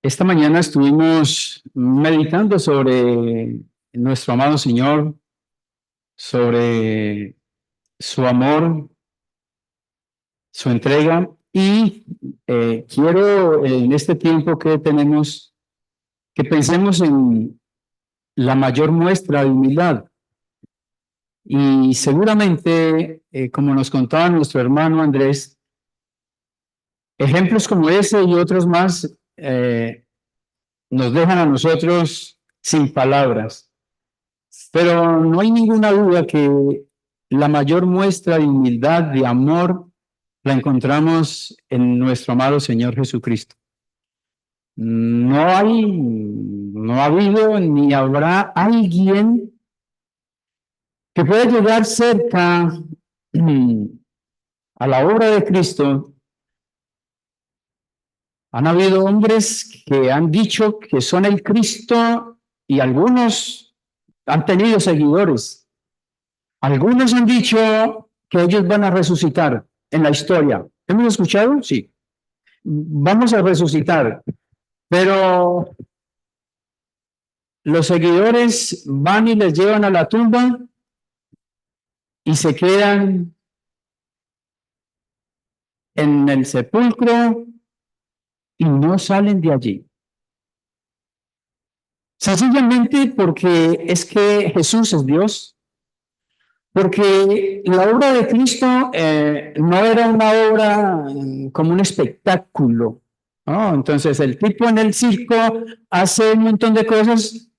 Esta mañana estuvimos meditando sobre nuestro amado Señor, sobre su amor, su entrega y quiero en este tiempo que tenemos que pensemos en la mayor muestra de humildad y seguramente, como nos contaba nuestro hermano Andrés, ejemplos como ese y otros más nos dejan a nosotros sin palabras. Pero no hay ninguna duda que la mayor muestra de humildad, de amor, la encontramos en nuestro amado Señor Jesucristo. No ha habido ni habrá alguien que pueda llegar cerca a la obra de Cristo. Han habido hombres que han dicho que son el Cristo y algunos han tenido seguidores. Algunos han dicho que ellos van a resucitar en la historia. ¿Hemos escuchado? Sí. Vamos a resucitar. Pero los seguidores van y les llevan a la tumba y se quedan en el sepulcro y no salen de allí. Sencillamente porque es que Jesús es Dios. Porque la obra de Cristo no era una obra como un espectáculo, ¿no? Entonces el tipo en el circo hace un montón de cosas,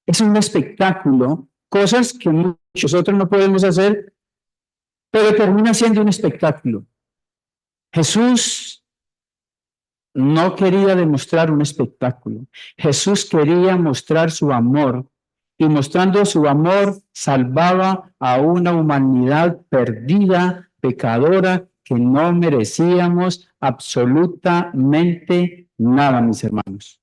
es un espectáculo, cosas que muchos otros no podemos hacer, pero termina siendo un espectáculo. Jesús no quería demostrar un espectáculo, Jesús quería mostrar su amor. Y mostrando su amor, salvaba a una humanidad perdida, pecadora, que no merecíamos absolutamente nada, mis hermanos.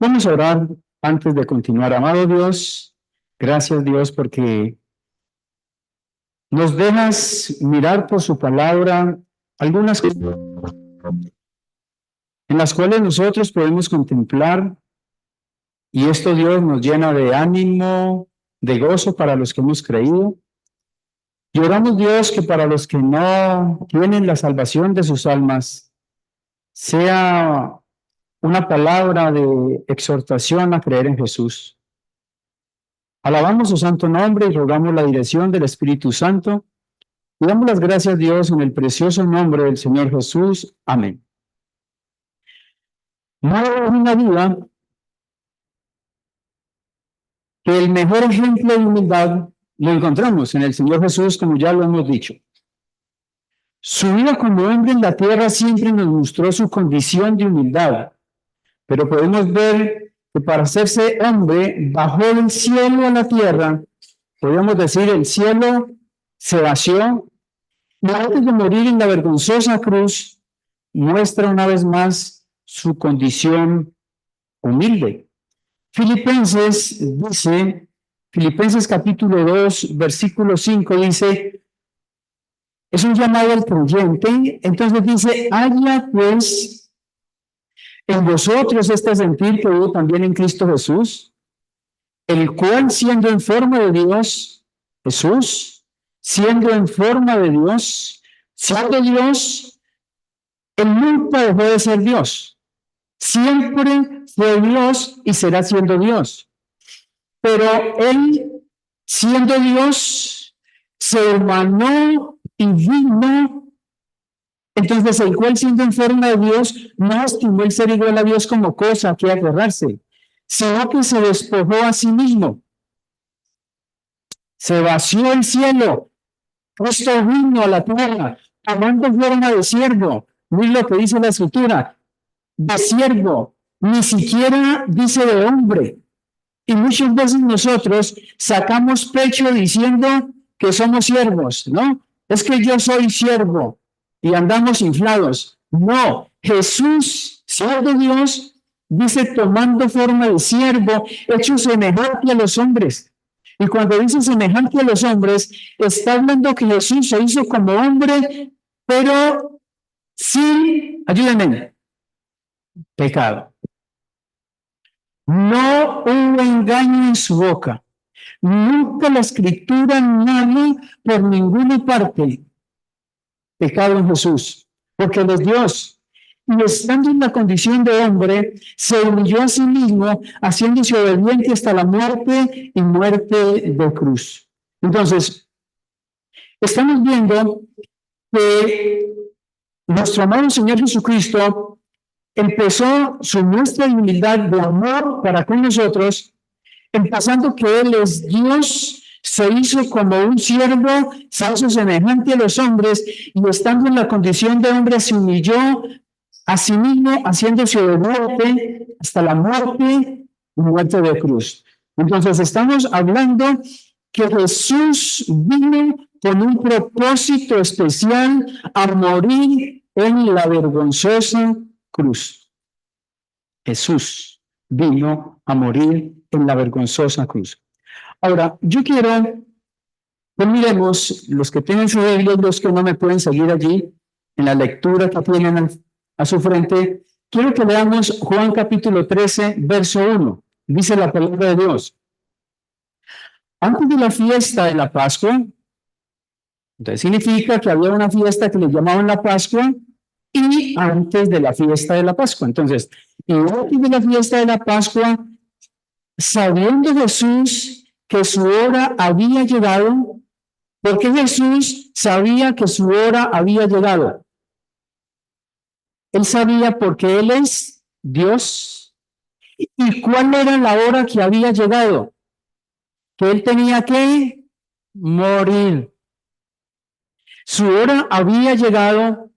Vamos a orar antes de continuar. Amado Dios, gracias Dios porque nos dejas mirar por su palabra algunas cosas en las cuales nosotros podemos contemplar. Y esto, Dios, nos llena de ánimo, de gozo para los que hemos creído. Y oramos, Dios, que para los que no tienen la salvación de sus almas, sea una palabra de exhortación a creer en Jesús. Alabamos su santo nombre y rogamos la dirección del Espíritu Santo. Y damos las gracias, Dios, en el precioso nombre del Señor Jesús. Amén. No hay una duda que el mejor ejemplo de humildad lo encontramos en el Señor Jesús, como ya lo hemos dicho. Su vida como hombre en la tierra siempre nos mostró su condición de humildad, pero podemos ver que para hacerse hombre bajó del cielo a la tierra, podríamos decir el cielo se vació, y antes de morir en la vergonzosa cruz, muestra una vez más su condición humilde. Filipenses capítulo 2, versículo 5 dice, es un llamado al creyente, entonces dice, haya pues en vosotros este sentir que hubo también en Cristo Jesús, el cual siendo en forma de Dios, Jesús, siendo en forma de Dios, siendo Dios, él nunca dejó de ser Dios. Siempre fue Dios y será siendo Dios. Pero él, siendo Dios, se hermanó y vino. Entonces, el cual siendo en forma de Dios, no estimó el ser igual a Dios como cosa que aferrarse, sino que se despojó a sí mismo. Se vació el cielo. Cristo vino a la tierra, tomando forma de siervo. Miren lo que dice la Escritura. De siervo, ni siquiera dice de hombre. Y muchas veces nosotros sacamos pecho diciendo que somos siervos, ¿no? Es que yo soy siervo y andamos inflados. No, Jesús, siendo Dios, dice tomando forma de siervo, hecho semejante a los hombres. Y cuando dice semejante a los hombres, está hablando que Jesús se hizo como hombre, pero sin, ayúdenme, pecado. No hubo engaño en su boca. Nunca la escritura narra por ninguna parte pecado en Jesús, porque Él es Dios. Y estando en la condición de hombre, se humilló a sí mismo, haciéndose obediente hasta la muerte y muerte de cruz. Entonces, estamos viendo que nuestro amado Señor Jesucristo empezó su muestra de humildad, de amor para con nosotros, empezando que Él es Dios, se hizo como un siervo, se hizo semejante a los hombres, y estando en la condición de hombre se humilló a sí mismo, haciéndose obediente hasta la muerte y muerte de cruz. Entonces estamos hablando que Jesús vino con un propósito especial a morir en la vergonzosa cruz. Jesús vino a morir en la vergonzosa cruz. Ahora, yo quiero que miremos, los que tienen su Biblia y los que no me pueden seguir allí, en la lectura que tienen a su frente, quiero que leamos Juan capítulo 13, verso 1. Dice la palabra de Dios. Antes de la fiesta de la Pascua, entonces significa que había una fiesta que le llamaban la Pascua, y antes de la fiesta de la Pascua. Entonces, y antes de la fiesta de la Pascua, sabiendo Jesús que su hora había llegado, porque Jesús sabía que su hora había llegado. Él sabía porque Él es Dios. ¿Y cuál era la hora que había llegado? Que Él tenía que morir. Su hora había llegado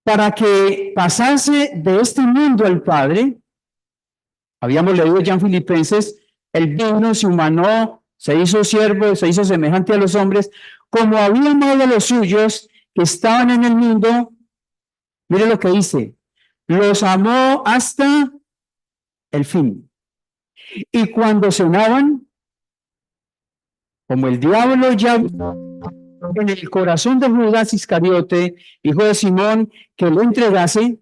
para que pasase de este mundo al Padre. Habíamos leído ya en Filipenses, Él vino, se humanó, se hizo siervo, se hizo semejante a los hombres, como había amado a los suyos que estaban en el mundo. Mire lo que dice, los amó hasta el fin. Y cuando cenaban, como el diablo ya en el corazón de Judas Iscariote, hijo de Simón, que lo entregase,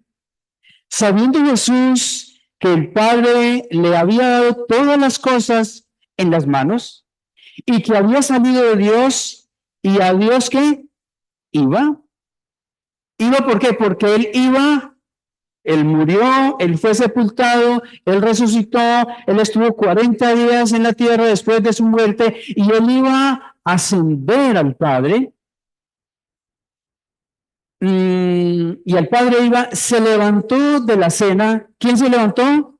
sabiendo Jesús que el Padre le había dado todas las cosas en las manos y que había salido de Dios, y a Dios que iba. ¿Iba por qué? Porque Él iba, Él murió, Él fue sepultado, Él resucitó, Él estuvo 40 días en la tierra después de su muerte, y Él iba a ascender al Padre. Y el Padre iba, se levantó de la cena. ¿Quién se levantó?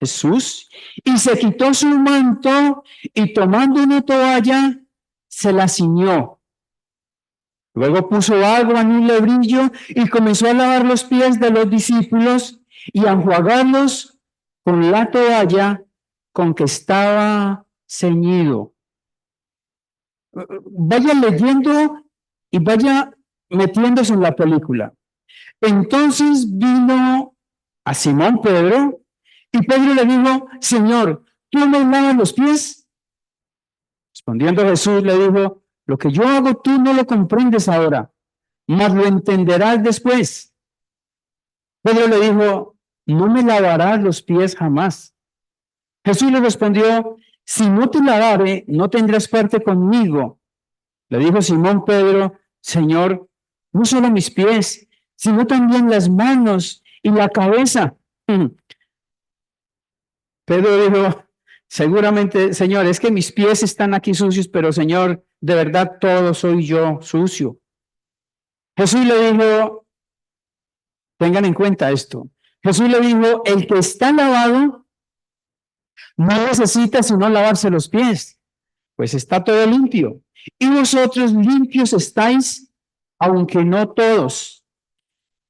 Jesús. Y se quitó su manto y tomando una toalla, se la ciñó. Luego puso agua en un lebrillo y comenzó a lavar los pies de los discípulos y a enjuagarlos con la toalla con que estaba ceñido. Vaya leyendo y vaya metiéndose en la película. Entonces vino a Simón Pedro, y Pedro le dijo, Señor, ¿tú me lavas los pies? Respondiendo Jesús le dijo, lo que yo hago tú no lo comprendes ahora, mas lo entenderás después. Pedro le dijo, no me lavarás los pies jamás. Jesús le respondió, si no te lavare, no tendrás parte conmigo. Le dijo Simón Pedro, Señor, no solo mis pies, sino también las manos y la cabeza. Pedro dijo, seguramente, Señor, es que mis pies están aquí sucios, pero Señor, de verdad todo soy yo sucio. Jesús le dijo, tengan en cuenta esto. Jesús le dijo, el que está lavado no necesita sino lavarse los pies, pues está todo limpio. Y vosotros limpios estáis, aunque no todos.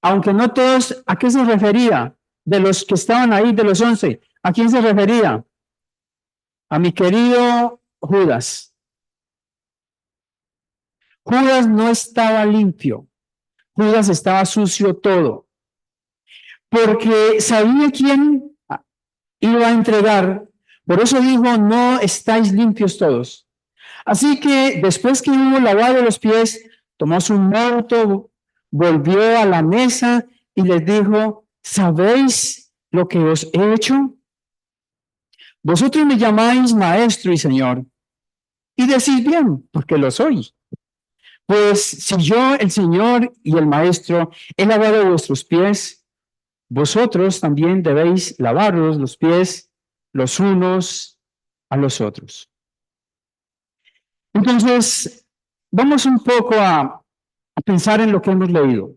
Aunque no todos, ¿a qué se refería? De los que estaban ahí, de los 11, ¿a quién se refería? A mi querido Judas. Judas no estaba limpio. Judas estaba sucio todo. Porque sabía quién iba a entregar. Por eso dijo, no estáis limpios todos. Así que después que hubo lavado los pies, tomó su manto, volvió a la mesa y les dijo, ¿sabéis lo que os he hecho? Vosotros me llamáis maestro y señor, y decís bien, porque lo soy. Pues si yo, el Señor y el Maestro, he lavado vuestros pies, vosotros también debéis lavaros los pies los unos a los otros. Entonces, vamos un poco a pensar en lo que hemos leído.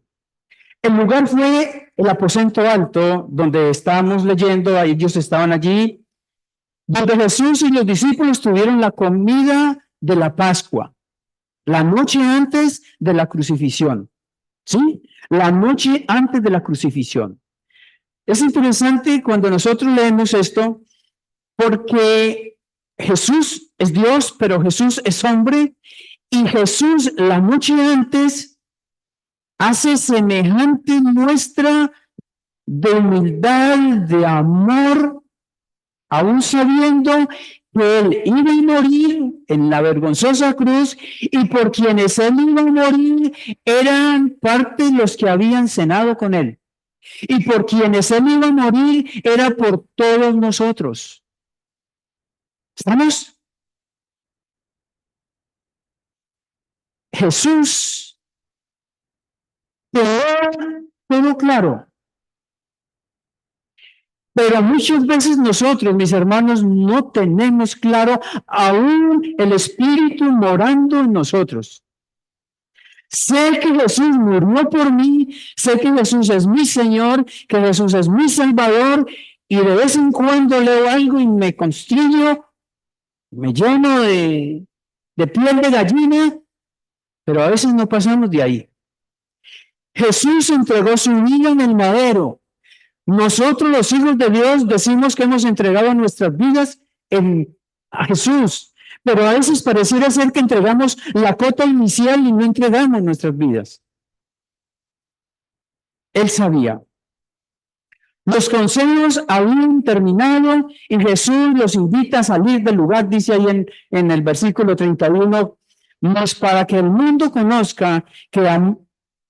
El lugar fue el aposento alto donde estábamos leyendo, ellos estaban allí, donde Jesús y los discípulos tuvieron la comida de la Pascua, la noche antes de la crucifixión. ¿Sí? La noche antes de la crucifixión. Es interesante cuando nosotros leemos esto, porque Jesús es Dios, pero Jesús es hombre, y Jesús la noche antes hace semejante muestra de humildad, de amor, aún sabiendo que él iba a morir en la vergonzosa cruz y por quienes él iba a morir eran parte de los que habían cenado con él. Y por quienes él iba a morir era por todos nosotros. ¿Estamos? Jesús quedó todo claro. Pero muchas veces nosotros, mis hermanos, no tenemos claro aún el Espíritu morando en nosotros. Sé que Jesús murió por mí, sé que Jesús es mi Señor, que Jesús es mi Salvador, y de vez en cuando leo algo y me constriño, me lleno de piel de gallina, pero a veces no pasamos de ahí. Jesús entregó su vida en el madero. Nosotros, los hijos de Dios, decimos que hemos entregado nuestras vidas a Jesús, pero a veces pareciera ser que entregamos la cota inicial y no entregamos nuestras vidas. Él sabía. Los consejos habían terminado y Jesús los invita a salir del lugar, dice ahí en el versículo 31, mas para que el mundo conozca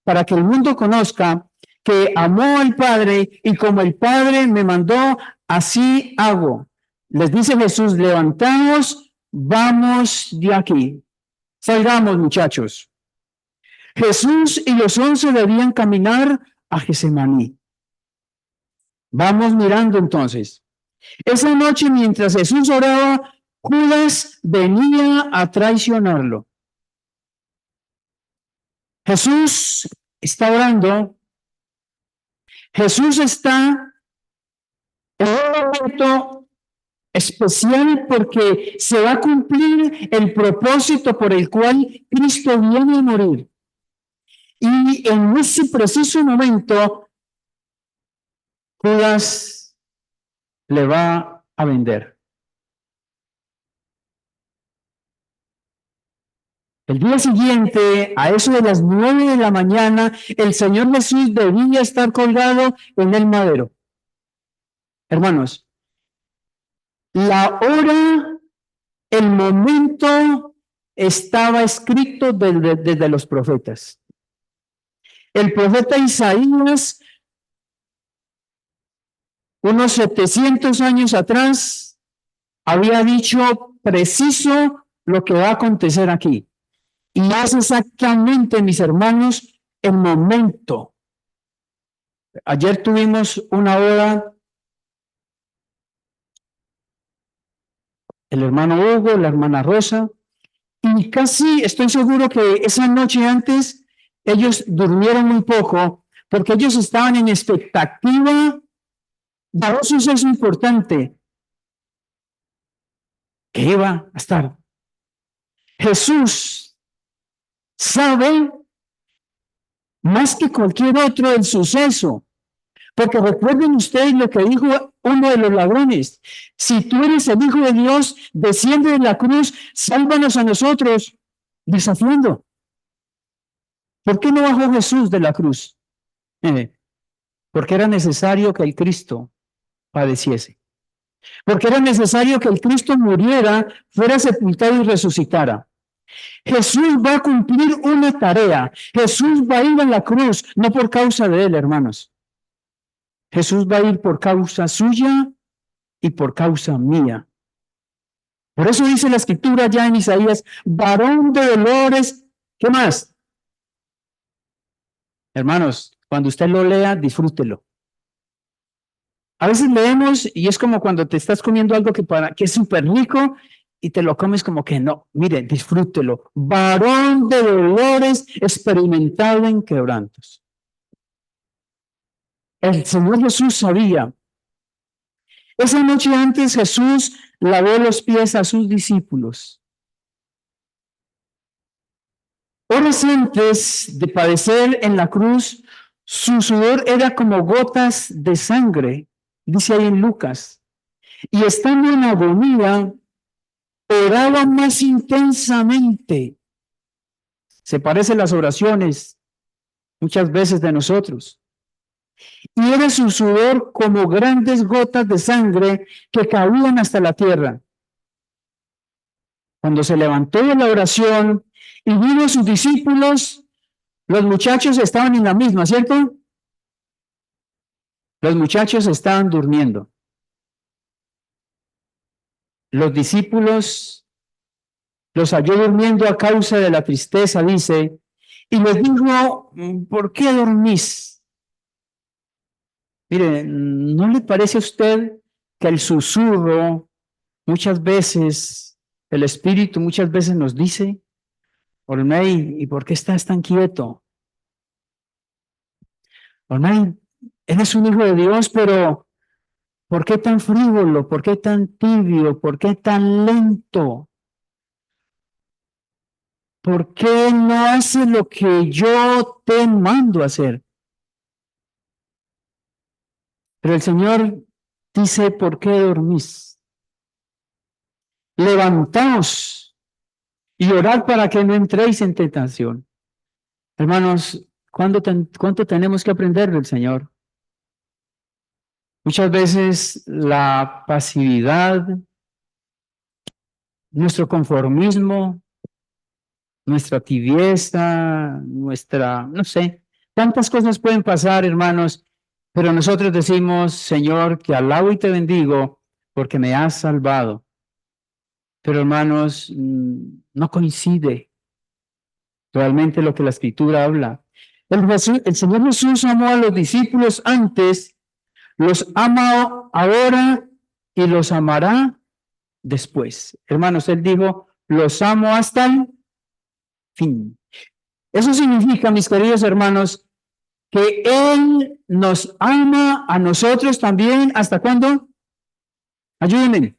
para que el mundo conozca que amó al Padre y como el Padre me mandó, así hago. Les dice Jesús, levantaos, vamos de aquí. Salgamos, muchachos. Jesús y los 11 debían caminar a Getsemaní. Vamos mirando entonces. Esa noche, mientras Jesús oraba, Judas venía a traicionarlo. Jesús está orando. Jesús está en un momento especial porque se va a cumplir el propósito por el cual Cristo viene a morir. Y en ese preciso momento, Judas le va a vender. El día siguiente, a eso de las 9 de la mañana, el Señor Jesús debía estar colgado en el madero. Hermanos, la hora, el momento estaba escrito desde los profetas. El profeta Isaías, unos 700 años atrás, había dicho preciso lo que va a acontecer aquí. Y es exactamente, mis hermanos, el momento. Ayer tuvimos una hora, el hermano Hugo, la hermana Rosa, y casi estoy seguro que esa noche antes ellos durmieron muy poco porque ellos estaban en expectativa de un suceso importante que iba a estar. Jesús sabe más que cualquier otro el suceso, porque recuerden ustedes lo que dijo uno de los ladrones: si tú eres el Hijo de Dios, desciende de la cruz, sálvanos a nosotros, desafiando. ¿Por qué no bajó Jesús de la cruz? Porque era necesario que el Cristo padeciese. Porque era necesario que el Cristo muriera, fuera sepultado y resucitara. Jesús va a cumplir una tarea. Jesús va a ir a la cruz, no por causa de él, hermanos. Jesús va a ir por causa suya y por causa mía. Por eso dice la escritura ya en Isaías, varón de dolores, ¿qué más? Hermanos, cuando usted lo lea, disfrútelo. A veces leemos y es como cuando te estás comiendo algo que es súper rico y te lo comes como que no. Mire, disfrútelo. Varón de dolores, experimentado en quebrantos. El Señor Jesús sabía. Esa noche antes Jesús lavó los pies a sus discípulos. Horas antes de padecer en la cruz, su sudor era como gotas de sangre, dice ahí en Lucas. Y estando en agonía, oraba más intensamente. Se parecen las oraciones muchas veces de nosotros. Y era su sudor como grandes gotas de sangre que caían hasta la tierra. Cuando se levantó de la oración y vino a sus discípulos, los muchachos estaban en la misma, ¿cierto? Los muchachos estaban durmiendo. Los discípulos los halló durmiendo a causa de la tristeza, dice, y les dijo, ¿por qué dormís? Mire, ¿no le parece a usted que el susurro muchas veces, el Espíritu muchas veces nos dice, Olmey, ¿y por qué estás tan quieto? Olmey, eres un hijo de Dios, pero ¿por qué tan frívolo? ¿Por qué tan tibio? ¿Por qué tan lento? ¿Por qué no haces lo que yo te mando a hacer? Pero el Señor dice, ¿por qué dormís? Levantaos y orad para que no entréis en tentación. Hermanos, ¿cuánto tenemos que aprender del Señor? Muchas veces la pasividad, nuestro conformismo, nuestra tibieza, no sé, tantas cosas pueden pasar, hermanos, pero nosotros decimos, Señor, te alabo y te bendigo porque me has salvado. Pero hermanos, no coincide realmente lo que la Escritura habla. El Señor Jesús amó a los discípulos antes, los ama ahora y los amará después. Hermanos, Él dijo, los amo hasta el fin. Eso significa, mis queridos hermanos, que Él nos ama a nosotros también. ¿Hasta cuándo? Ayúdenme,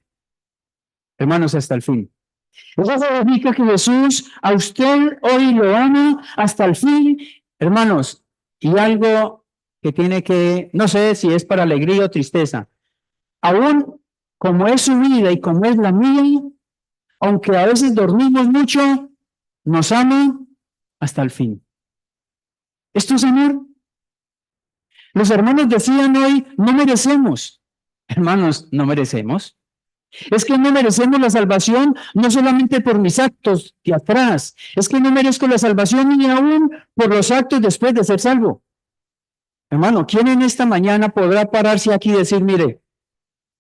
hermanos, hasta el fin. Eso significa que Jesús a usted hoy lo ama hasta el fin, hermanos. Y algo que tiene que, no sé si es para alegría o tristeza, aún como es su vida y como es la mía, aunque a veces dormimos mucho, nos ama hasta el fin. ¿Esto es amor? Los hermanos decían hoy, no merecemos. Hermanos, no merecemos. Es que no merecemos la salvación no solamente por mis actos de atrás, es que no merezco la salvación ni aún por los actos después de ser salvo. Hermano, ¿quién en esta mañana podrá pararse aquí y decir, mire,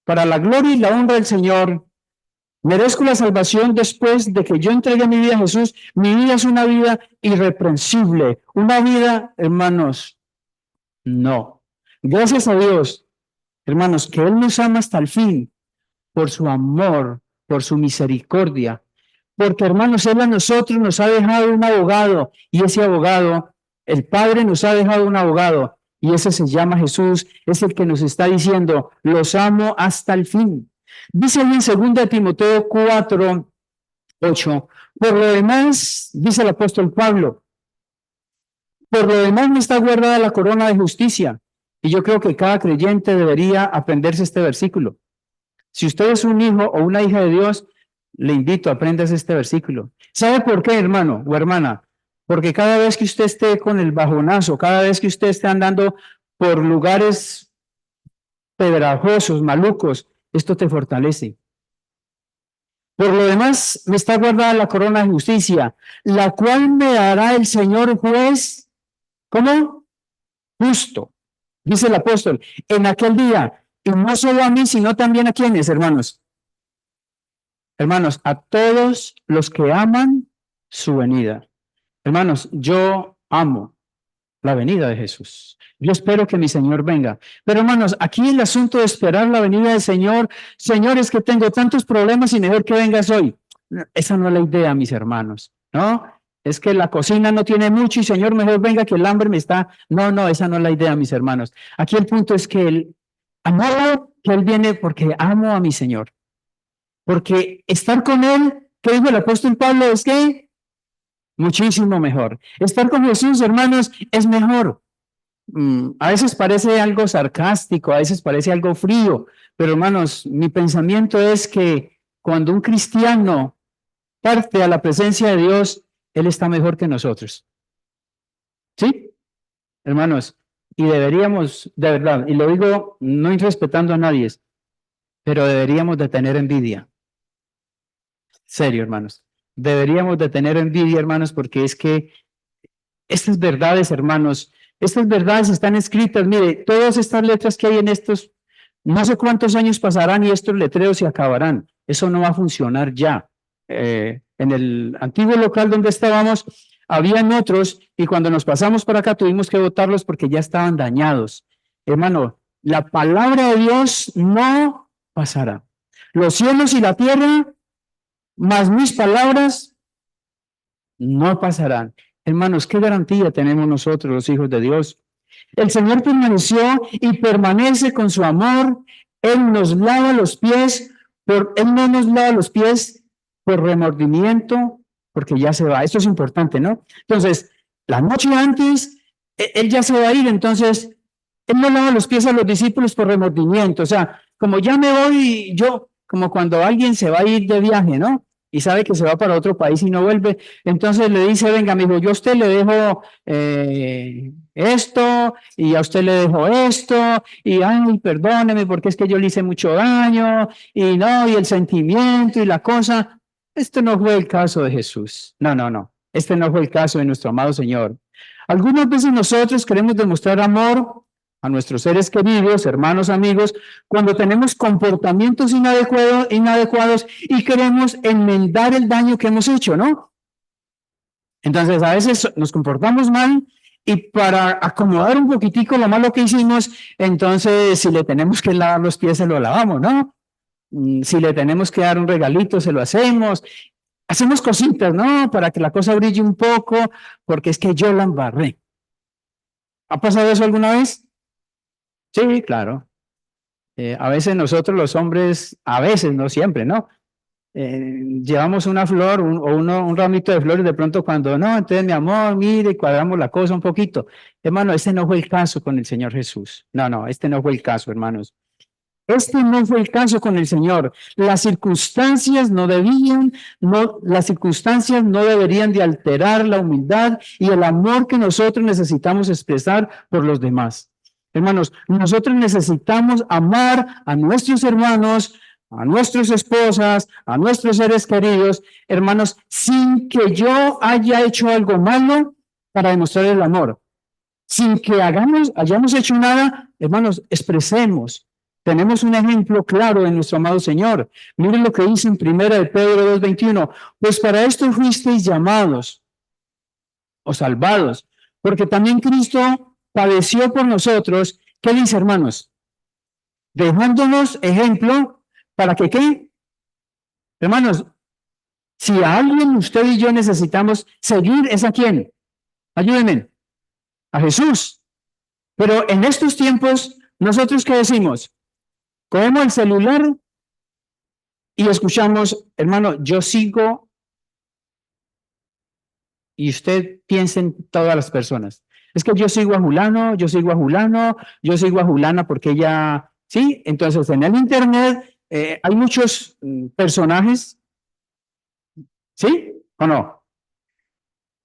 para la gloria y la honra del Señor, merezco la salvación después de que yo entregué mi vida a Jesús? Mi vida es una vida irreprensible, una vida, hermanos, no. Gracias a Dios, hermanos, que Él nos ama hasta el fin, por su amor, por su misericordia. Porque, hermanos, Él a nosotros nos ha dejado un abogado, y ese abogado, el Padre nos ha dejado un abogado, y ese se llama Jesús, es el que nos está diciendo, los amo hasta el fin. Dice ahí en 2 Timoteo 4:8, por lo demás, dice el apóstol Pablo, por lo demás me está guardada la corona de justicia, y yo creo que cada creyente debería aprenderse este versículo. Si usted es un hijo o una hija de Dios, le invito a aprendas este versículo. ¿Sabe por qué, hermano o hermana? Porque cada vez que usted esté con el bajonazo, cada vez que usted esté andando por lugares pedrajosos, malucos, esto te fortalece. Por lo demás, me está guardada la corona de justicia, la cual me dará el Señor juez, ¿cómo? Justo, dice el apóstol, en aquel día, y no solo a mí, sino también a quienes, hermanos. Hermanos, a todos los que aman su venida. Hermanos, yo amo la venida de Jesús. Yo espero que mi Señor venga. Pero hermanos, aquí el asunto de esperar la venida del Señor, Señor, es que tengo tantos problemas y mejor que vengas hoy. Esa no es la idea, mis hermanos, ¿no? Es que la cocina no tiene mucho y Señor, mejor venga que el hambre me está. No, no, esa no es la idea, mis hermanos. Aquí el punto es que Él, amado, que Él viene porque amo a mi Señor. Porque estar con Él, ¿qué dijo el apóstol Pablo? Es que muchísimo mejor. Estar con Jesús, hermanos, es mejor. A veces parece algo sarcástico, a veces parece algo frío, pero hermanos, mi pensamiento es que cuando un cristiano parte a la presencia de Dios, Él está mejor que nosotros. ¿Sí? Hermanos, y deberíamos, de verdad, y lo digo no irrespetando a nadie, pero deberíamos de tener envidia. Serio, hermanos. Deberíamos de tener envidia, hermanos, porque es que estas verdades, hermanos, estas verdades están escritas. Mire, todas estas letras que hay en estos, no sé cuántos años pasarán y estos letreros se acabarán. Eso no va a funcionar ya. En el antiguo local donde estábamos, habían otros y cuando nos pasamos para acá tuvimos que botarlos porque ya estaban dañados. Hermano, la palabra de Dios no pasará. Los cielos y la tierra, más mis palabras, no pasarán. Hermanos, ¿qué garantía tenemos nosotros, los hijos de Dios? El Señor permaneció y permanece con su amor. Él nos lava los pies, Él no nos lava los pies por remordimiento, porque ya se va. Esto es importante, ¿no? Entonces, la noche antes, Él ya se va a ir, entonces, Él no lava los pies a los discípulos por remordimiento. O sea, como ya me voy, yo, como cuando alguien se va a ir de viaje, ¿no? Y sabe que se va para otro país y no vuelve, entonces le dice, venga, amigo, yo a usted le dejo esto, y a usted le dejo esto, y ay, perdóneme, porque es que yo le hice mucho daño, y no, y el sentimiento y la cosa. Este no fue el caso de Jesús. No, no, no. Este no fue el caso de nuestro amado Señor. Algunas veces nosotros queremos demostrar amor a nuestros seres queridos, hermanos, amigos, cuando tenemos comportamientos inadecuados y queremos enmendar el daño que hemos hecho, ¿no? Entonces, a veces nos comportamos mal y para acomodar un poquitico lo malo que hicimos, entonces si le tenemos que lavar los pies, se lo lavamos, ¿no? Si le tenemos que dar un regalito, se lo hacemos. Hacemos cositas, ¿no? Para que la cosa brille un poco, porque es que yo la embarré. ¿Ha pasado eso alguna vez? Sí, claro. A veces nosotros los hombres, a veces, no siempre, ¿no? Llevamos una flor un ramito de flores de pronto cuando no, entonces mi amor, mire, cuadramos la cosa un poquito. Hermano, este no fue el caso con el Señor Jesús. No, no, este no fue el caso, hermanos. Este no fue el caso con el Señor. Las circunstancias las circunstancias no deberían de alterar la humildad y el amor que nosotros necesitamos expresar por los demás. Hermanos, nosotros necesitamos amar a nuestros hermanos, a nuestras esposas, a nuestros seres queridos, hermanos, sin que yo haya hecho algo malo para demostrar el amor. Sin que hayamos hecho nada, hermanos, expresemos. Tenemos un ejemplo claro de nuestro amado Señor. Miren lo que dice en 1 de Pedro 2:21. Pues para esto fuisteis llamados o salvados, porque también Cristo padeció por nosotros. ¿Qué dice, hermanos? Dejándonos ejemplo para que, ¿qué? Hermanos, si a alguien usted y yo necesitamos seguir, ¿es a quién? Ayúdenme. A Jesús. Pero en estos tiempos, ¿nosotros qué decimos? Cogemos el celular y escuchamos, hermano, yo sigo y usted piensa en todas las personas. Es que yo sigo a Julano, yo sigo a Julano, yo sigo a Julana porque ella, sí, entonces en el internet hay muchos personajes, ¿sí o no?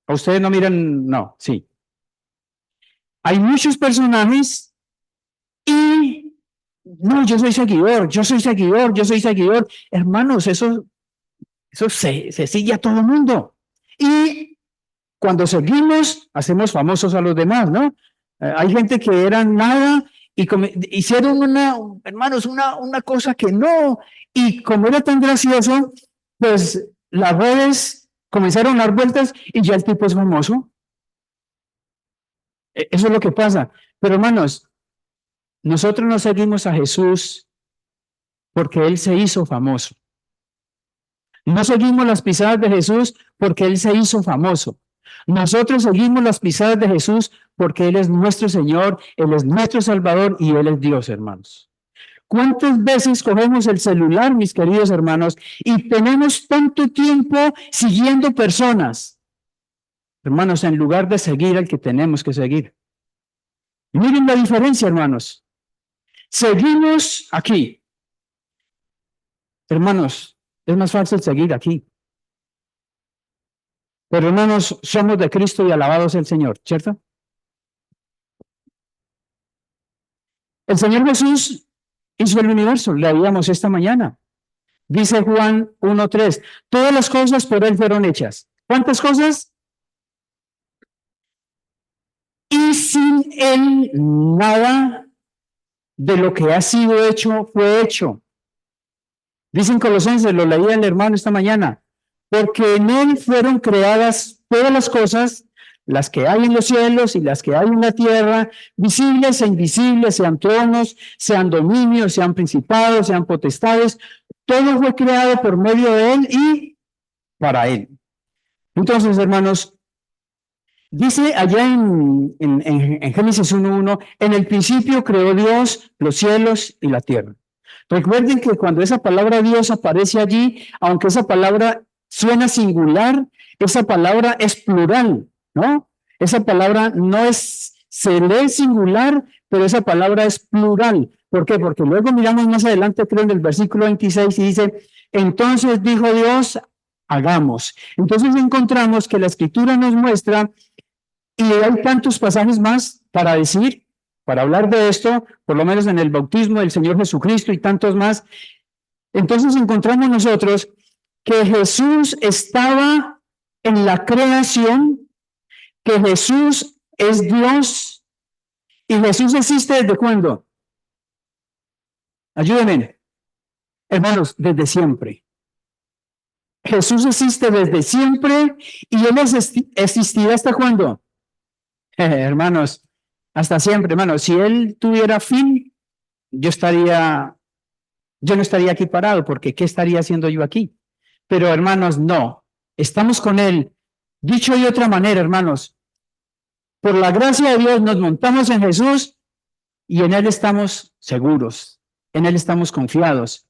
¿A ustedes no miran? No, sí. Hay muchos personajes y no, yo soy seguidor, yo soy seguidor, yo soy seguidor. Hermanos, eso Eso se sigue a todo el mundo. Y cuando seguimos, hacemos famosos a los demás, ¿no? Hay gente que eran nada y hicieron hermanos, una cosa que no, y como era tan gracioso, pues las redes comenzaron a dar vueltas y ya el tipo es famoso. Eso es lo que pasa. Pero hermanos, nosotros no seguimos a Jesús porque Él se hizo famoso. No seguimos las pisadas de Jesús porque Él se hizo famoso. Nosotros seguimos las pisadas de Jesús porque Él es nuestro Señor, Él es nuestro Salvador y Él es Dios, hermanos. ¿Cuántas veces cogemos el celular, mis queridos hermanos, y tenemos tanto tiempo siguiendo personas? Hermanos, en lugar de seguir al que tenemos que seguir. Miren la diferencia, hermanos. Seguimos aquí. Hermanos, es más fácil seguir aquí. Pero hermanos, somos de Cristo y alabados el Señor, ¿cierto? El Señor Jesús hizo el universo, leíamos esta mañana. Dice Juan 1:3, todas las cosas por Él fueron hechas. ¿Cuántas cosas? Y sin Él nada de lo que ha sido hecho fue hecho. Dicen Colosenses, lo leía el hermano esta mañana, porque en Él fueron creadas todas las cosas, las que hay en los cielos y las que hay en la tierra, visibles e invisibles, sean tronos, sean dominios, sean principados, sean potestades, todo fue creado por medio de Él y para Él. Entonces, hermanos, dice allá en Génesis 1:1, en el principio creó Dios los cielos y la tierra. Recuerden que cuando esa palabra Dios aparece allí, aunque esa palabra suena singular, esa palabra es plural, ¿no? Esa palabra no es, se lee singular, pero esa palabra es plural. ¿Por qué? Porque luego miramos más adelante, creo en el versículo 26 y dice, entonces dijo Dios, hagamos. Entonces encontramos que la escritura nos muestra, y hay tantos pasajes más para decir, para hablar de esto, por lo menos en el bautismo del Señor Jesucristo y tantos más. Entonces encontramos nosotros que Jesús estaba en la creación, que Jesús es Dios y Jesús existe ¿desde cuándo? Ayúdenme, hermanos, desde siempre. Jesús existe desde siempre y Él existirá ¿hasta cuándo? Hermanos, hasta siempre, hermanos. Si Él tuviera fin, yo no estaría aquí parado, porque ¿qué estaría haciendo yo aquí? Pero hermanos, no, estamos con Él. Dicho de otra manera, hermanos, por la gracia de Dios nos montamos en Jesús y en Él estamos seguros, en Él estamos confiados.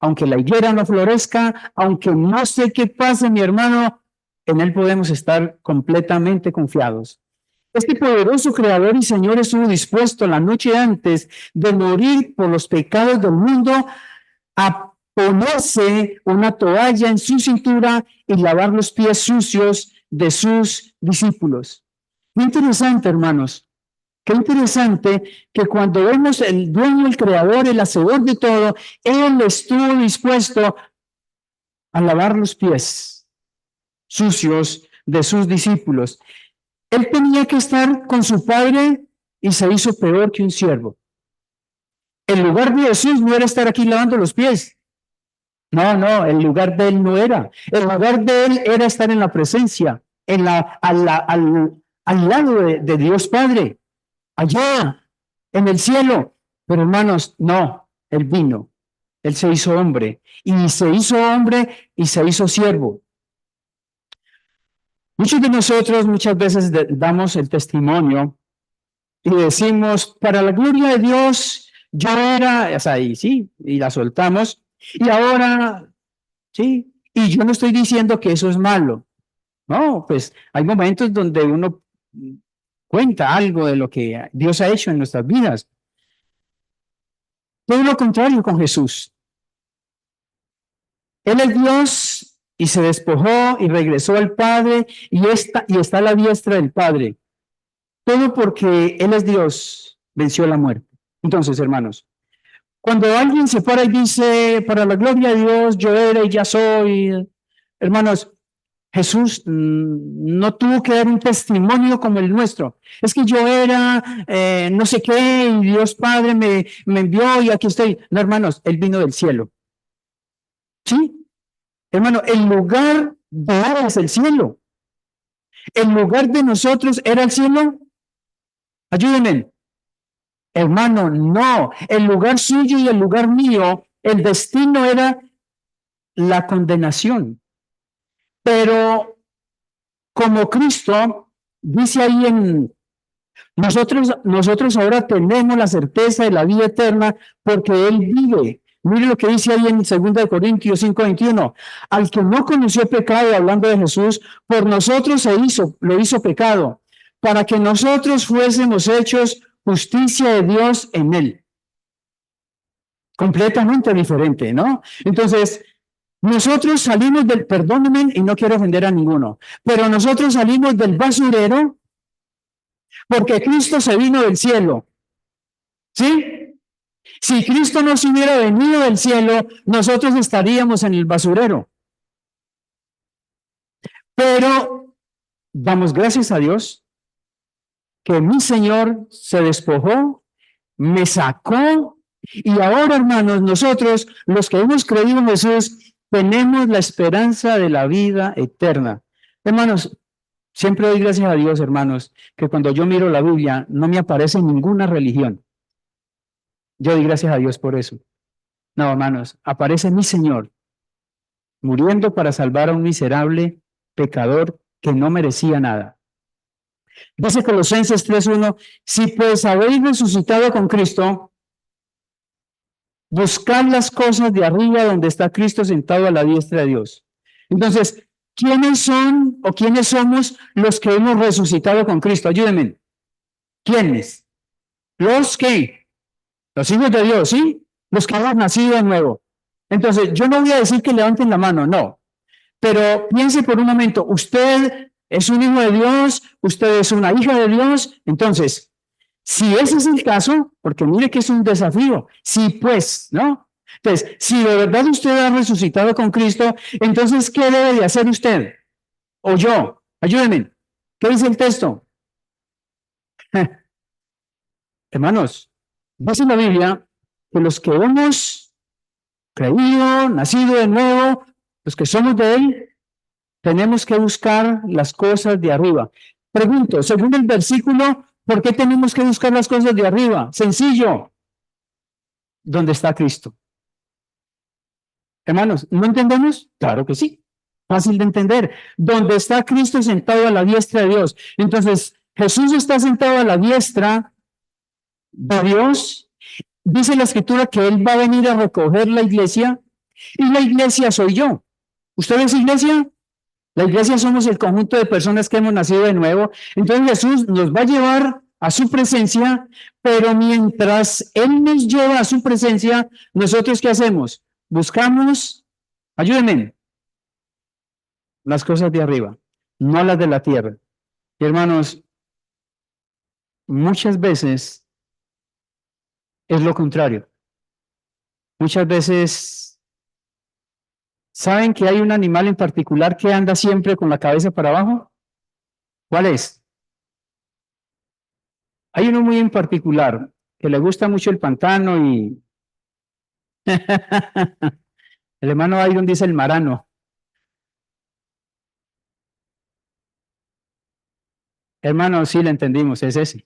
Aunque la higuera no florezca, aunque no sé qué pase, mi hermano, en Él podemos estar completamente confiados. Este poderoso Creador y Señor estuvo dispuesto la noche antes de morir por los pecados del mundo a ponerse una toalla en su cintura y lavar los pies sucios de sus discípulos. Qué interesante, hermanos. Qué interesante que cuando vemos el dueño, el creador, el hacedor de todo, Él estuvo dispuesto a lavar los pies sucios de sus discípulos. Él tenía que estar con su padre y se hizo peor que un siervo. El lugar de Jesús no era estar aquí lavando los pies. No, el lugar de Él no era. El lugar de Él era estar en la presencia, al lado de Dios Padre, allá, en el cielo. Pero hermanos, no, Él vino. Él se hizo hombre y se hizo siervo. Muchos de nosotros muchas veces damos el testimonio y decimos, para la gloria de Dios, yo era, o sea, y sí, y la soltamos, y ahora, sí, y yo no estoy diciendo que eso es malo, no, pues hay momentos donde uno cuenta algo de lo que Dios ha hecho en nuestras vidas. Todo lo contrario con Jesús. Él es Dios y se despojó y regresó al Padre y está a la diestra del Padre. Todo porque Él es Dios, venció la muerte. Entonces, hermanos, cuando alguien se para y dice, para la gloria de Dios, yo era y ya soy, Hermanos, Jesús no tuvo que dar un testimonio como el nuestro. Es que yo era no sé qué y Dios Padre me envió y aquí estoy. No, hermanos, Él vino del cielo. ¿Sí? Hermano, el lugar de Él es el cielo. El lugar de nosotros era el cielo. Ayúdenme. Hermano, no. El lugar suyo y el lugar mío, el destino era la condenación. Pero como Cristo dice ahí en nosotros ahora tenemos la certeza de la vida eterna porque Él vive. Mire lo que dice ahí en 2 Corintios 5:21. Al que no conoció pecado, hablando de Jesús, por nosotros lo hizo pecado, para que nosotros fuésemos hechos justicia de Dios en Él. Completamente diferente, ¿no? Entonces, nosotros salimos perdónenme y no quiero ofender a ninguno, pero nosotros salimos del basurero porque Cristo se vino del cielo, ¿sí? Si Cristo no se hubiera venido del cielo, nosotros estaríamos en el basurero. Pero damos gracias a Dios que mi Señor se despojó, me sacó, y ahora, hermanos, nosotros, los que hemos creído en Jesús, tenemos la esperanza de la vida eterna. Hermanos, siempre doy gracias a Dios, hermanos, que cuando yo miro la Biblia no me aparece ninguna religión. Yo doy gracias a Dios por eso. No, hermanos, aparece mi Señor muriendo para salvar a un miserable pecador que no merecía nada. Dice Colosenses 3:1, si pues habéis resucitado con Cristo, buscad las cosas de arriba donde está Cristo sentado a la diestra de Dios. Entonces, ¿quiénes son o quiénes somos los que hemos resucitado con Cristo? Ayúdenme. ¿Quiénes? Los hijos de Dios, ¿sí? Los que hemos nacido de nuevo. Entonces, yo no voy a decir que levanten la mano, no. Pero piense por un momento, usted es un hijo de Dios, usted es una hija de Dios. Entonces, si ese es el caso, porque mire que es un desafío, sí pues, ¿no? Entonces, si de verdad usted ha resucitado con Cristo, entonces, ¿qué debe de hacer usted? O yo, ayúdenme. ¿Qué dice el texto? Hermanos, dice la Biblia que los que hemos creído, nacido de nuevo, los que somos de Él, tenemos que buscar las cosas de arriba. Pregunto, según el versículo, ¿por qué tenemos que buscar las cosas de arriba? Sencillo. ¿Dónde está Cristo? Hermanos, ¿no entendemos? Claro que sí. Fácil de entender. ¿Dónde está Cristo sentado a la diestra de Dios? Entonces, Jesús está sentado a la diestra de Dios. Dice la Escritura que Él va a venir a recoger la iglesia y la iglesia soy yo. ¿Usted es iglesia? La iglesia somos el conjunto de personas que hemos nacido de nuevo. Entonces Jesús nos va a llevar a su presencia, pero mientras Él nos lleva a su presencia, ¿nosotros qué hacemos? Buscamos, ayúdenme, las cosas de arriba, no las de la tierra. Y hermanos, muchas veces es lo contrario. Muchas veces, ¿saben que hay un animal en particular que anda siempre con la cabeza para abajo? ¿Cuál es? Hay uno muy en particular que le gusta mucho el pantano y el hermano Iron dice el marano. Hermano, sí le entendimos, es ese.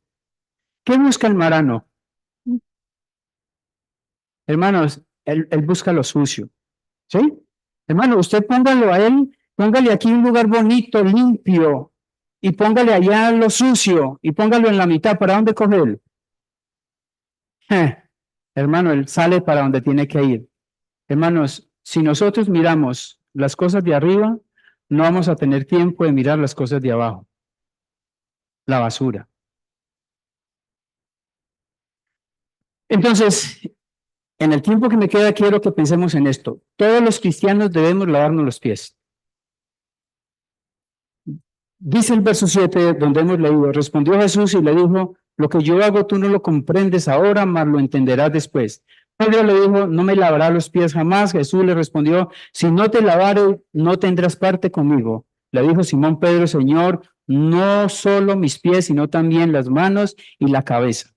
¿Qué busca el marano? Hermanos, él busca lo sucio. ¿Sí? Hermano, usted póngalo a él, póngale aquí un lugar bonito, limpio, y póngale allá lo sucio, y póngalo en la mitad. ¿Para dónde coge él? Hermano, él sale para donde tiene que ir. Hermanos, si nosotros miramos las cosas de arriba, no vamos a tener tiempo de mirar las cosas de abajo, la basura. Entonces, en el tiempo que me queda, quiero que pensemos en esto. Todos los cristianos debemos lavarnos los pies. Dice el verso 7, donde hemos leído, respondió Jesús y le dijo, lo que yo hago tú no lo comprendes ahora, mas lo entenderás después. Pedro le dijo, no me lavará los pies jamás. Jesús le respondió, si no te lavare, no tendrás parte conmigo. Le dijo Simón Pedro, Señor, no solo mis pies, sino también las manos y la cabeza.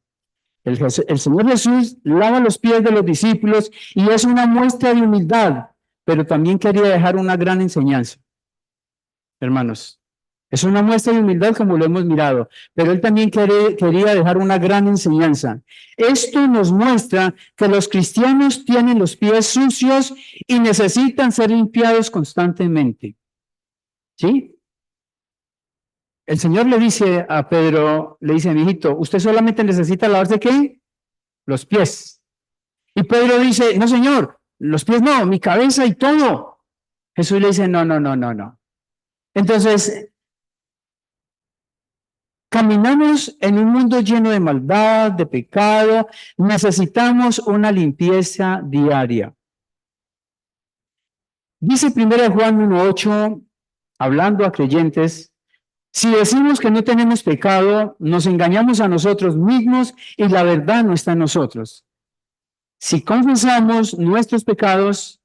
El Señor Jesús lava los pies de los discípulos y es una muestra de humildad, pero también quería dejar una gran enseñanza. Hermanos, es una muestra de humildad como lo hemos mirado, pero él también quería dejar una gran enseñanza. Esto nos muestra que los cristianos tienen los pies sucios y necesitan ser limpiados constantemente. ¿Sí? El Señor le dice a Pedro, le dice, mijito, usted solamente necesita lavarse ¿qué? Los pies. Y Pedro dice, no, Señor, los pies no, mi cabeza y todo. Jesús le dice, no, no, no, no, no. Entonces, caminamos en un mundo lleno de maldad, de pecado, necesitamos una limpieza diaria. Dice 1 Juan 1:8, hablando a creyentes, si decimos que no tenemos pecado, nos engañamos a nosotros mismos y la verdad no está en nosotros. Si confesamos nuestros pecados,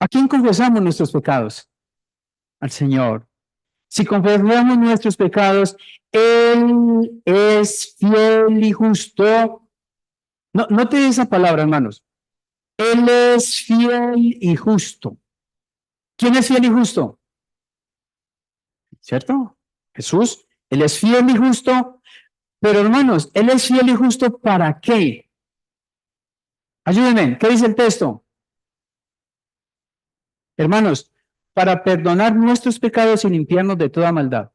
¿a quién confesamos nuestros pecados? Al Señor. Si confesamos nuestros pecados, Él es fiel y justo. No, note esa palabra, hermanos. Él es fiel y justo. ¿Quién es fiel y justo? ¿Cierto? Jesús. Él es fiel y justo. Pero hermanos, Él es fiel y justo ¿para qué? Ayúdenme, ¿qué dice el texto? Hermanos, para perdonar nuestros pecados y limpiarnos de toda maldad.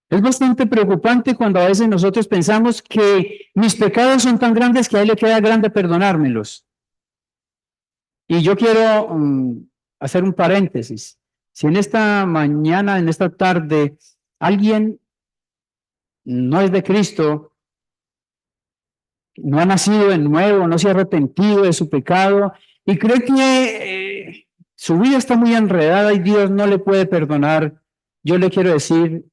Es bastante preocupante cuando a veces nosotros pensamos que mis pecados son tan grandes que a Él le queda grande perdonármelos. Y yo quiero hacer un paréntesis. Si en esta mañana, en esta tarde, alguien no es de Cristo, no ha nacido de nuevo, no se ha arrepentido de su pecado y cree que su vida está muy enredada y Dios no le puede perdonar, yo le quiero decir,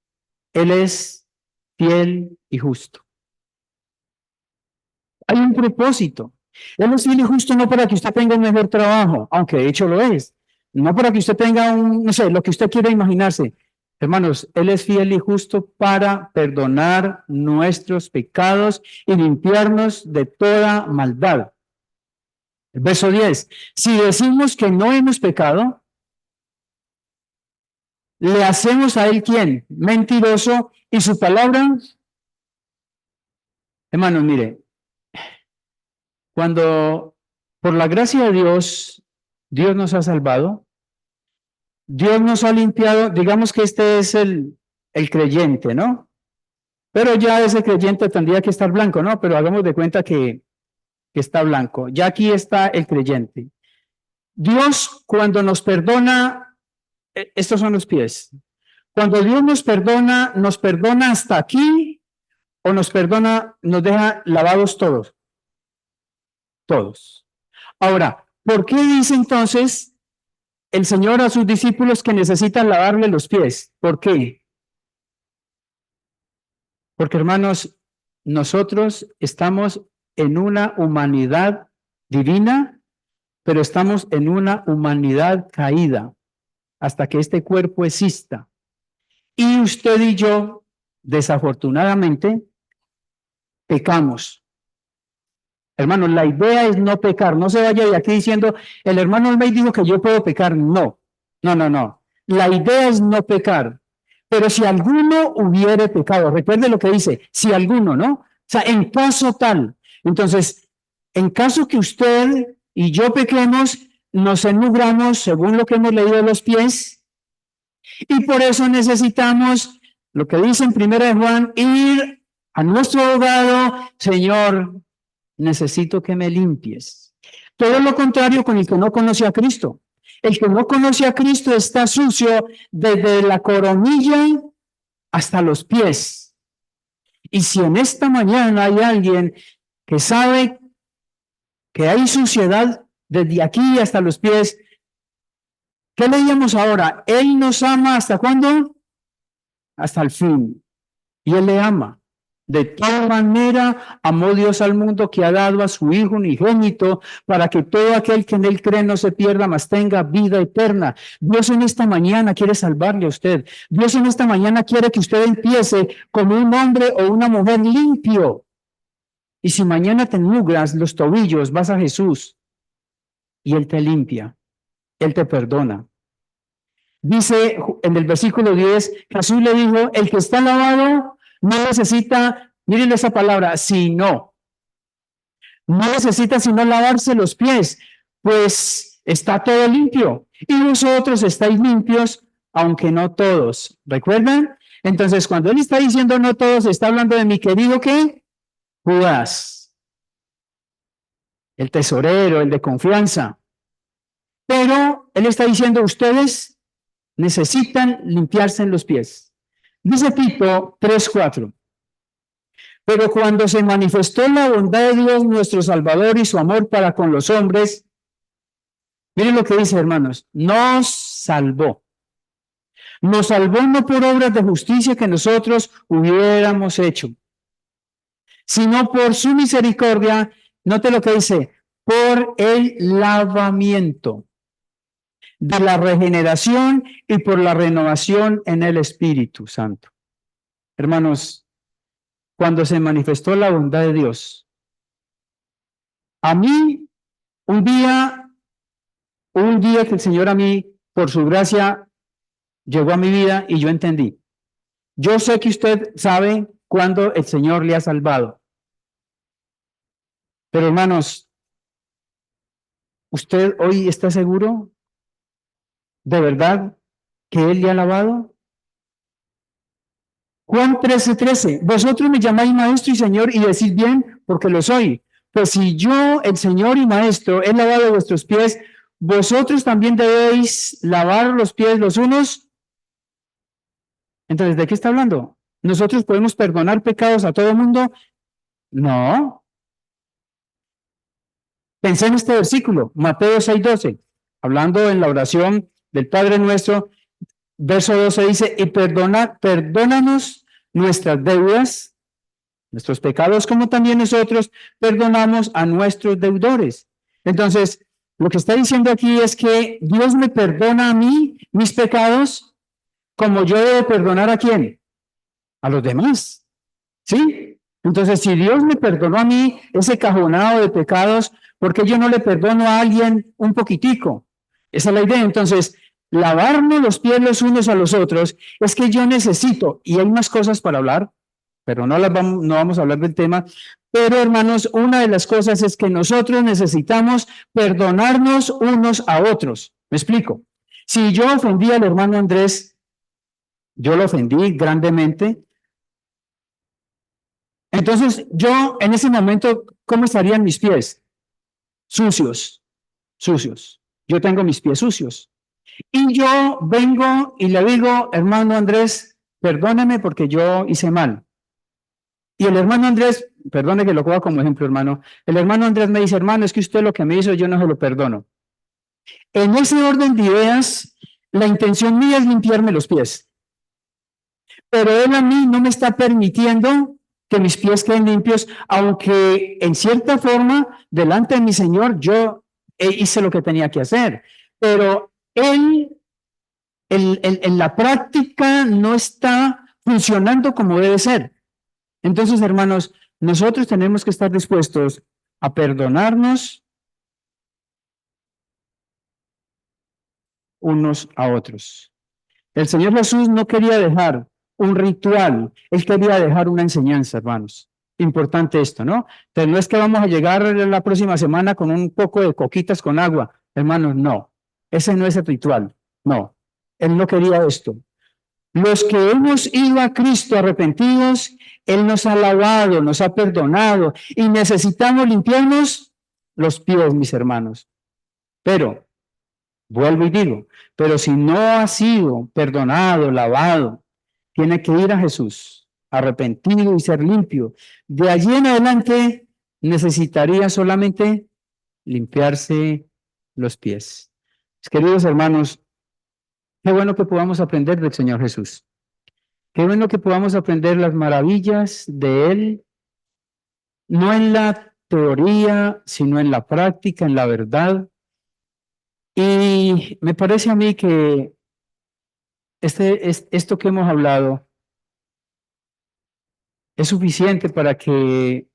Él es fiel y justo. Hay un propósito. Él es fiel y justo no para que usted tenga un mejor trabajo, aunque de hecho lo es. No para que usted tenga no sé, lo que usted quiera imaginarse. Hermanos, Él es fiel y justo para perdonar nuestros pecados y limpiarnos de toda maldad. El verso 10. Si decimos que no hemos pecado, le hacemos a Él ¿quién? Mentiroso y su palabra. Hermanos, mire, cuando por la gracia de Dios, Dios nos ha salvado, Dios nos ha limpiado, digamos que este es el creyente, ¿no? Pero ya ese creyente tendría que estar blanco, ¿no? Pero hagamos de cuenta que está blanco. Ya aquí está el creyente. Dios cuando nos perdona, estos son los pies. Cuando Dios nos perdona hasta aquí o nos perdona, nos deja lavados todos. Todos. Ahora, ¿por qué dice entonces el Señor a sus discípulos que necesitan lavarle los pies? ¿Por qué? Porque hermanos, nosotros estamos en una humanidad divina, pero estamos en una humanidad caída hasta que este cuerpo exista. Y usted y yo, desafortunadamente, pecamos. Hermanos, la idea es no pecar. No se vaya de aquí diciendo, el hermano Olmey dijo que yo puedo pecar. No, no, no, no. La idea es no pecar. Pero si alguno hubiere pecado, recuerde lo que dice, si alguno, ¿no? O sea, en caso tal. Entonces, en caso que usted y yo pequemos, nos enmugramos según lo que hemos leído de los pies, y por eso necesitamos, lo que dice en 1 Juan, ir a nuestro abogado, Señor, necesito que me limpies. Todo lo contrario con el que no conoce a Cristo. El que no conoce a Cristo está sucio desde la coronilla hasta los pies. Y si en esta mañana hay alguien que sabe que hay suciedad desde aquí hasta los pies, ¿qué leíamos ahora? Él nos ama ¿hasta cuándo? Hasta el fin. Y Él le ama. De tal manera amó Dios al mundo que ha dado a su Hijo unigénito para que todo aquel que en él cree no se pierda, mas tenga vida eterna. Dios en esta mañana quiere salvarle a usted. Dios en esta mañana quiere que usted empiece como un hombre o una mujer limpio. Y si mañana te nublas los tobillos, vas a Jesús y Él te limpia, Él te perdona. Dice en el versículo 10, Jesús le dijo, el que está lavado no necesita, miren esa palabra, sino, no necesita sino lavarse los pies, pues está todo limpio. Y vosotros estáis limpios, aunque no todos. ¿Recuerdan? Entonces, cuando él está diciendo no todos, está hablando de mi querido, ¿qué? Judas, el tesorero, el de confianza. Pero él está diciendo, ustedes necesitan limpiarse en los pies. Dice Tito 3:4. Pero cuando se manifestó la bondad de Dios nuestro Salvador y su amor para con los hombres, miren lo que dice, hermanos, nos salvó. Nos salvó no por obras de justicia que nosotros hubiéramos hecho, sino por su misericordia, note lo que dice, por el lavamiento de la regeneración y por la renovación en el Espíritu Santo. Hermanos, cuando se manifestó la bondad de Dios, a mí, un día que el Señor a mí, por su gracia, llegó a mi vida y yo entendí. Yo sé que usted sabe cuándo el Señor le ha salvado. Pero hermanos, ¿usted hoy está seguro de verdad que Él le ha lavado? Juan 13:13, vosotros me llamáis maestro y Señor y decís bien porque lo soy. Pues si yo, el Señor y Maestro, he lavado vuestros pies, vosotros también debéis lavar los pies los unos. Entonces, ¿de qué está hablando? ¿Nosotros podemos perdonar pecados a todo el mundo? No. Pensé en este versículo, Mateo 6:12, hablando en la oración del Padre Nuestro, verso 12 dice, y perdónanos nuestras deudas, nuestros pecados, como también nosotros perdonamos a nuestros deudores. Entonces, lo que está diciendo aquí es que Dios me perdona a mí mis pecados, como yo debo perdonar a quién, a los demás. ¿Sí? Entonces, si Dios me perdonó a mí ese cajonado de pecados, ¿por qué yo no le perdono a alguien un poquitico? Esa es la idea. Entonces, lavarnos los pies los unos a los otros es que yo necesito, y hay más cosas para hablar, pero no vamos a hablar del tema, pero hermanos, una de las cosas es que nosotros necesitamos perdonarnos unos a otros. ¿Me explico? Si yo ofendí al hermano Andrés, yo lo ofendí grandemente, entonces yo en ese momento, ¿cómo estarían mis pies? Sucios, sucios. Yo tengo mis pies sucios. Y yo vengo y le digo, hermano Andrés, perdóname porque yo hice mal. Y el hermano Andrés, perdone que lo coja como ejemplo, hermano, el hermano Andrés me dice, hermano, es que usted lo que me hizo, yo no se lo perdono. En ese orden de ideas, la intención mía es limpiarme los pies. Pero él a mí no me está permitiendo que mis pies queden limpios, aunque en cierta forma, delante de mi Señor, yo hice lo que tenía que hacer. Pero él, en la práctica, no está funcionando como debe ser. Entonces, hermanos, nosotros tenemos que estar dispuestos a perdonarnos unos a otros. El Señor Jesús no quería dejar un ritual, Él quería dejar una enseñanza, hermanos. Importante esto, ¿no? Entonces, no es que vamos a llegar la próxima semana con un poco de coquitas con agua, hermanos, no. Ese no es el ritual, no. Él no quería esto. Los que hemos ido a Cristo arrepentidos, Él nos ha lavado, nos ha perdonado y necesitamos limpiarnos los pies, mis hermanos. Pero, vuelvo y digo, pero si no ha sido perdonado, lavado, tiene que ir a Jesús, arrepentido y ser limpio. De allí en adelante necesitaría solamente limpiarse los pies. Queridos hermanos, qué bueno que podamos aprender del Señor Jesús. Qué bueno que podamos aprender las maravillas de Él, no en la teoría, sino en la práctica, en la verdad. Y me parece a mí que esto que hemos hablado es suficiente para que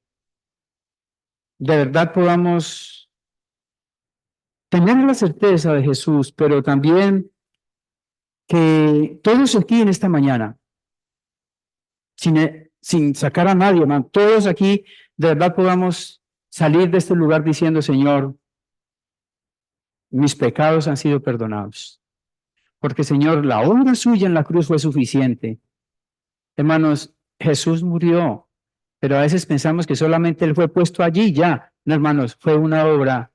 de verdad podamos tener la certeza de Jesús, pero también que todos aquí en esta mañana, sin sacar a nadie, hermano, todos aquí de verdad podamos salir de este lugar diciendo, Señor, mis pecados han sido perdonados. Porque, Señor, la obra suya en la cruz fue suficiente. Hermanos, Jesús murió, pero a veces pensamos que solamente Él fue puesto allí ya. No, hermanos, fue una obra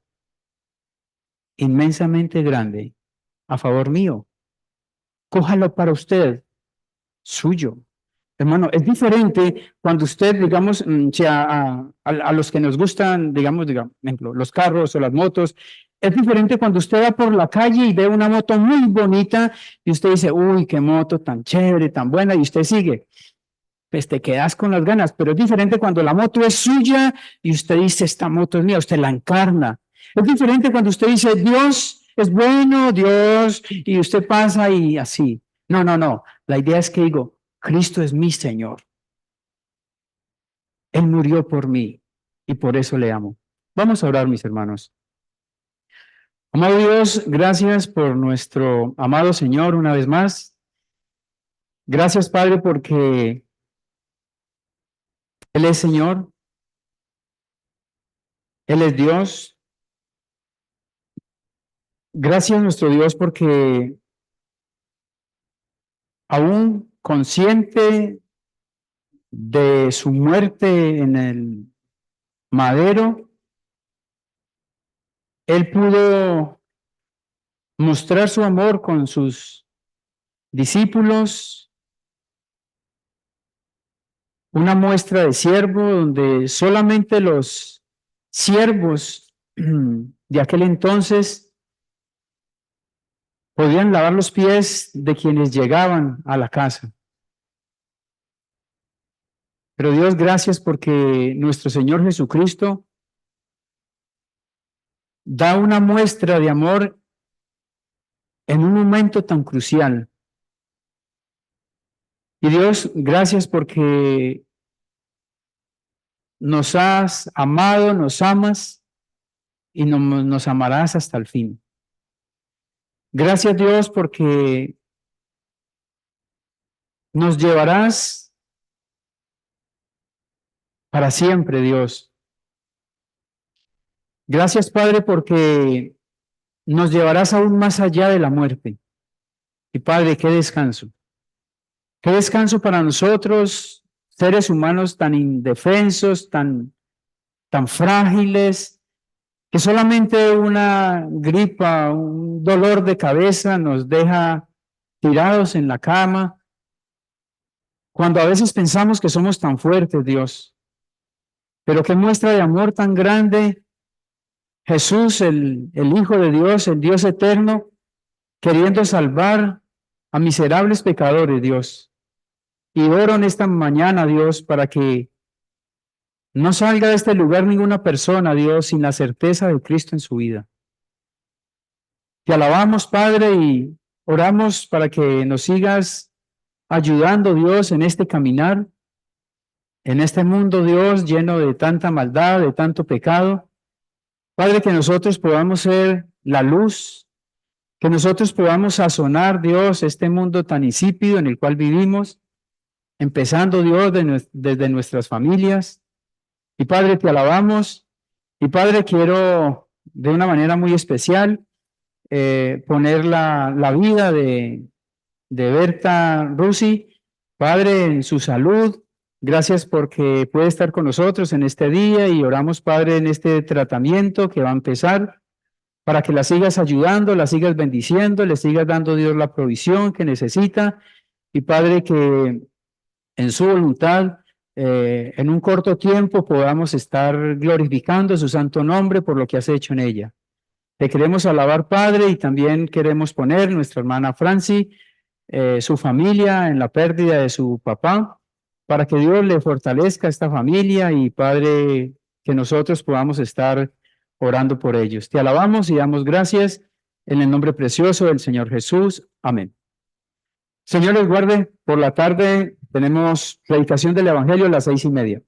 inmensamente grande a favor mío. Cójalo para usted, suyo. Hermano, es diferente cuando usted, digamos, a los que nos gustan, digamos, ejemplo, los carros o las motos, es diferente cuando usted va por la calle y ve una moto muy bonita y usted dice, uy, qué moto tan chévere, tan buena, y usted sigue. Pues te quedas con las ganas, pero es diferente cuando la moto es suya y usted dice, esta moto es mía, usted la encarna. Es diferente cuando usted dice, Dios es bueno, Dios, y usted pasa y así. No, no, no. La idea es que digo, Cristo es mi Señor. Él murió por mí y por eso le amo. Vamos a orar, mis hermanos. Amado Dios, gracias por nuestro amado Señor una vez más. Gracias, Padre, porque Él es Señor, Él es Dios. Gracias, nuestro Dios, porque aún consciente de su muerte en el madero, Él pudo mostrar su amor con sus discípulos, una muestra de siervo donde solamente los siervos de aquel entonces podían lavar los pies de quienes llegaban a la casa. Pero Dios, gracias porque nuestro Señor Jesucristo da una muestra de amor en un momento tan crucial. Y Dios, gracias porque nos has amado, nos amas y nos amarás hasta el fin. Gracias Dios porque nos llevarás para siempre, Dios. Gracias Padre porque nos llevarás aún más allá de la muerte. Y Padre, qué descanso. Qué descanso para nosotros, seres humanos tan indefensos, tan frágiles, que solamente una gripa, un dolor de cabeza nos deja tirados en la cama, cuando a veces pensamos que somos tan fuertes, Dios. Pero qué muestra de amor tan grande, Jesús, el Hijo de Dios, el Dios eterno, queriendo salvar a miserables pecadores, Dios. Y oro en esta mañana, Dios, para que no salga de este lugar ninguna persona, Dios, sin la certeza de Cristo en su vida. Te alabamos, Padre, y oramos para que nos sigas ayudando, Dios, en este caminar, en este mundo, Dios, lleno de tanta maldad, de tanto pecado. Padre, que nosotros podamos ser la luz, que nosotros podamos sazonar, Dios, este mundo tan insípido en el cual vivimos, empezando, Dios, desde nuestras familias. Y Padre, te alabamos. Y Padre, quiero de una manera muy especial poner la vida de Berta Rusi, Padre, en su salud. Gracias porque puede estar con nosotros en este día y oramos, Padre, en este tratamiento que va a empezar, para que la sigas ayudando, la sigas bendiciendo, le sigas dando, Dios, la provisión que necesita. Y Padre, que en su voluntad, en un corto tiempo podamos estar glorificando su santo nombre por lo que has hecho en ella. Te queremos alabar, Padre, y también queremos poner nuestra hermana Franci su familia en la pérdida de su papá, para que Dios le fortalezca a esta familia y Padre, que nosotros podamos estar orando por ellos. Te alabamos y damos gracias en el nombre precioso del Señor Jesús. Amén. Señor les guarde, por la tarde tenemos predicación del Evangelio a las 6:30.